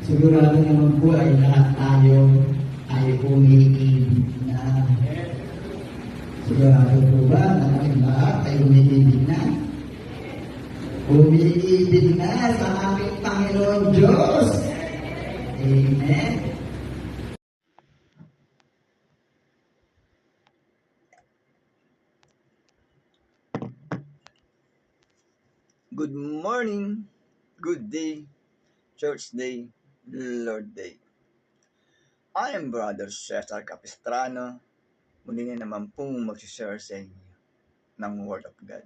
Sigurado naman po ay lahat tayo ay umiibig na. Sigurado po ba na kami lahat ay umiibig na? Umiibig na sa ating Panginoon Diyos. Amen. Good morning, good day, church day, Lord day. I am Brother Cesar Capistrano. Muli na naman pong mag-share sa inyo ng Word of God.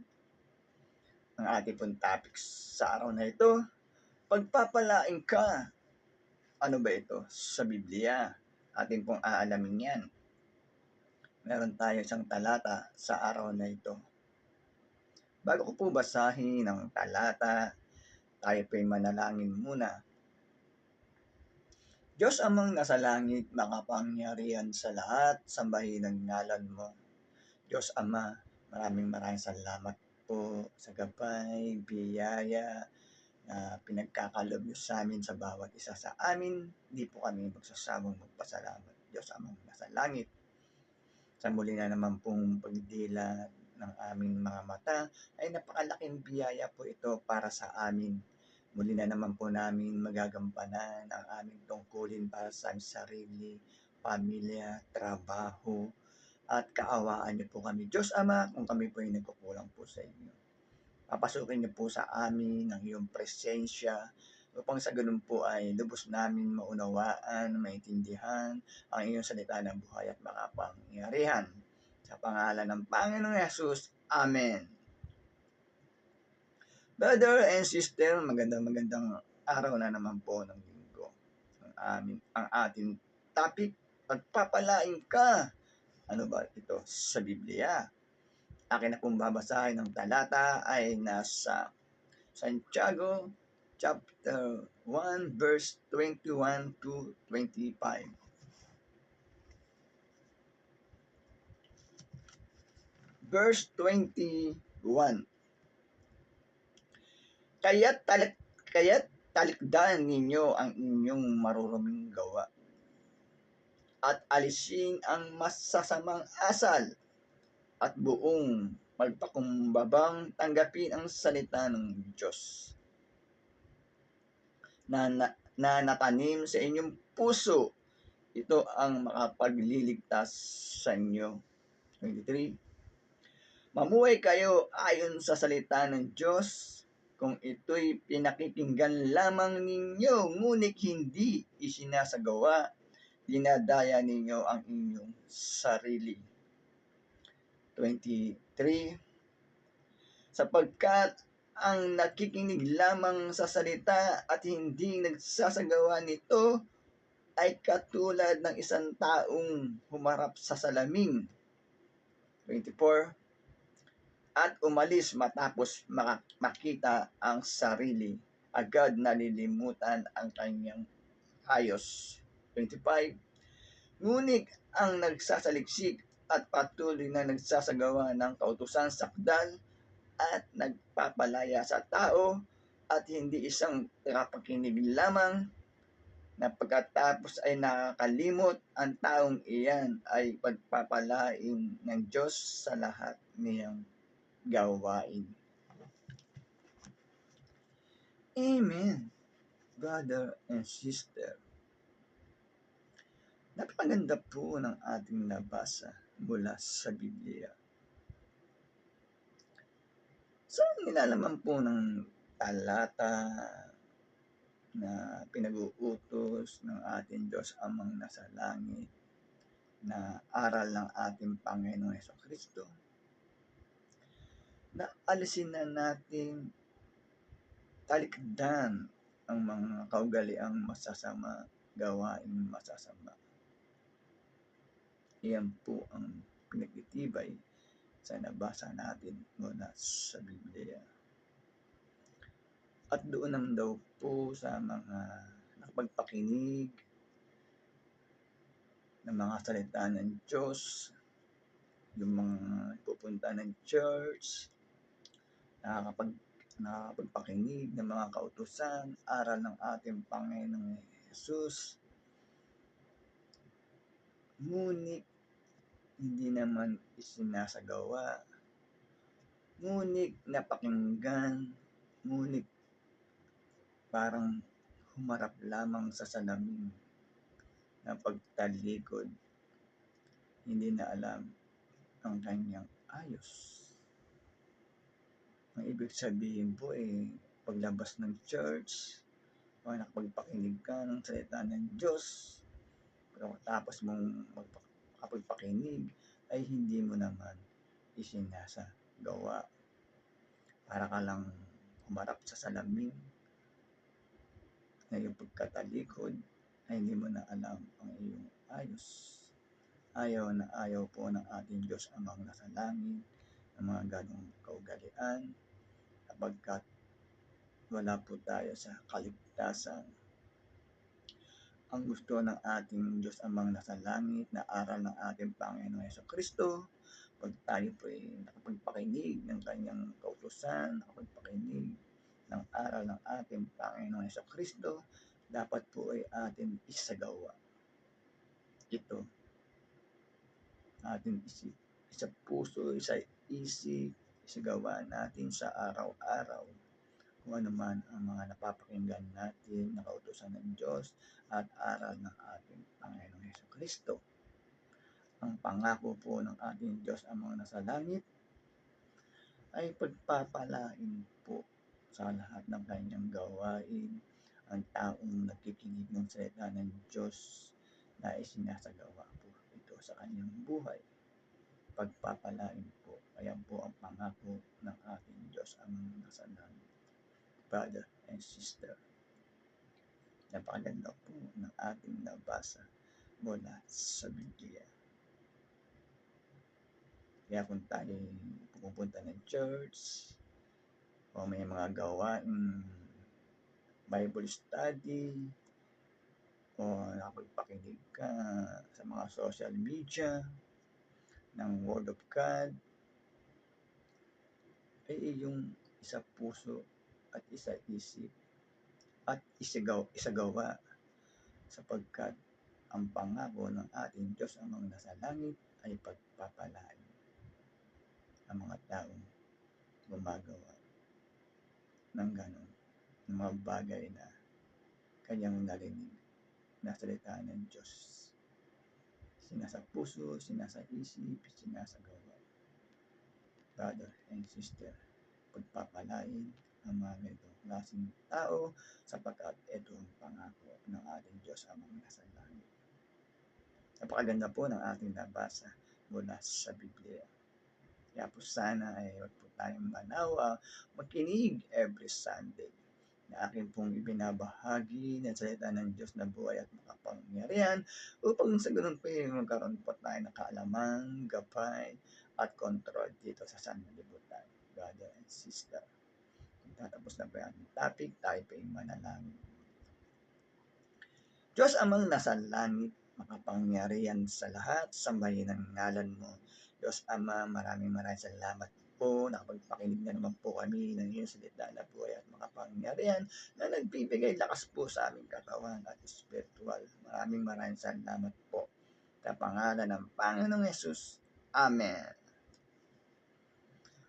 Ang ating pong topic sa araw na ito, pagpapalain ka. Ano ba ito? Sa Biblia. Ating pong aalamin yan. Meron tayo isang talata sa araw na ito. Bago ko po basahin ang talata, tayo po'y manalangin muna. Diyos amang nasa langit, makapangyarihan sa lahat, sambahin ang ngalan mo. Diyos Ama, maraming salamat po sa gabay, biyaya na pinagkakalob niyo sa amin sa bawat isa sa amin. Di po kami magsasawang magpasalamat. Diyos amang nasa langit, sa muli na naman pong pagdila ng aming mga mata, ay napakalaking biyaya po ito para sa amin. Muli na naman po namin magagampanan ang aming tungkulin para sa aming sarili, pamilya, trabaho, at kaawaan niyo po kami. Diyos Ama, kung kami po ay nagkukulang po sa inyo. Papasukin niyo po sa amin ang iyong presensya upang sa ganun po ay lubos namin maunawaan, maintindihan ang iyong salita ng buhay at makapangyarihan. Sa pangalan ng Panginoong Yesus, Amen. Brother and sister, magandang araw na naman po ng linggo. Ang ating topic, pagpapalain ka. Ano ba ito? Sa Biblia. Akin na pong babasahin ng talata ay nasa Santiago chapter 1 verse 21 to 25. Verse 21. Kaya't talikdan ninyo ang inyong maruruming gawa at alisin ang masasamang asal at buong magpakumbabang tanggapin ang salita ng Diyos na natanim sa inyong puso. Ito ang makapagliligtas sa inyo. 23. Mamuhay kayo ayon sa salita ng Diyos kung ito'y pinakikinggan lamang ninyo, ngunit hindi isinasagawa, dinadaya ninyo ang inyong sarili. 23. Sapagkat ang nakikinig lamang sa salita at hindi nagsasagawa nito ay katulad ng isang taong humarap sa salamin. 24. At umalis matapos makita ang sarili, agad nalilimutan ang kanyang ayos. 25. Ngunit ang nagsasaliksik at patuloy na nagsasagawa ng kautusan sakdal at nagpapalaya sa tao at hindi isang nakapakinig lamang, na pagkatapos ay nakakalimot, ang taong iyan ay pagpapalain ng Diyos sa lahat niyang gawain. Amen, brother and sister. Napakaganda po ng ating nabasa mula sa Biblia. So, nilalaman po ng talata na pinag-uutos ng ating Diyos Amang nasa langit na aral ng ating Panginoong Jesucristo, na alisin na natin, talikdan ang mga kaugaliang masasama, gawaing masasama. Iyan po ang pinagtitibay sa nabasa natin mula sa Biblia. At doon naman daw po sa mga nakapagpakinig ng mga salita ng Diyos, yung mga pupunta ng church, nakakapagpakinig ng mga kautusan, aral ng ating Panginoong Jesus. Ngunit hindi naman isinasagawa, ngunit napakinggan, ngunit parang humarap lamang sa salamin ng pagtalikod, hindi na alam ang kanyang ayos. Ang ibig sabihin po paglabas ng church, o nakapagpakinig ka ng salita ng Diyos, pero tapos mong makapagpakinig ay hindi mo naman isinasagawa. Para ka lang humarap sa salamin na iyong pagkatalikod ay hindi mo na alam ang iyong ayos. Ayaw na ayaw po ng ating Diyos Amang nasa langit ng mga ganong kaugalian, kapagkat wala po tayo sa kaligtasan. Ang gusto ng ating Diyos Amang nasa langit na aral ng ating Panginoong Jesucristo, pag tayo po nakapagpakinig ng kanyang kautusan, nakapagpakinig ng aral ng ating Panginoong Jesucristo, dapat po ay ating isagawa. Ito, ating isa puso, isa isip, isagawa natin sa araw-araw kung ano man ang mga napapakinggan natin na kautusan ng Diyos at aral ng ating Panginoong Jesucristo. Ang pangako po ng ating Diyos Amang nasa langit ay pagpapalain po sa lahat ng kanyang gawain ang taong nagkikinig ng salita ng Diyos na isinasagawa po ito sa kanyang buhay. Pagpapalain po, ayan po ang pangako ng ating Diyos Amang nasa langit. Brother and sister, napakaganda po ng ating nabasa mula sa Biblia. Kaya kung tayo pupunta ng church o may mga gawain Bible study o nakapagpakinig ka sa mga social media ng Word of God, ay iyong isa puso at isa isip at isagawa, sapagkat ang pangako ng ating Diyos Amang nasa langit ay pagpapalain ang mga taong gumagawa ng ganon, ng mga bagay na kanyang narinig na salita ng Diyos. Sinasa puso, sinasa isip, sinasagawa. Brother and sister, pagpapalain ang mga ganitong klaseng tao, sapagkat ito ang pangako ng ating Diyos Amang nasa langit. Napakaganda po ng ating nabasa mula sa Biblia. Kaya po sana ay huwag po tayong manawa, makinig every Sunday na aking pong ibinabahagi ng salita ng Diyos na buhay at makapangyarihan, upang sa ganun po magkaroon po tayo ng kaalaman, gabay at control dito sa sanlibutan. Brother and sister, tatapos na po yung topic, tayo po yung manalangin. Diyos Amang nasa langit, makapangyarihan sa lahat, sambahin ang ngalan mo. Diyos Ama, maraming salamat po. Nakapagpakinig na naman po kami ng iyong salita na buhay at makapangyarihan na nagbibigay lakas po sa aming katawan at spiritual. Maraming salamat po. Sa pangalan ng Panginoong Yesus. Amen.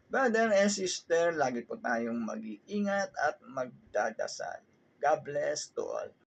Brother and sister, lagi po tayong mag-iingat at magdadasal. God bless to all.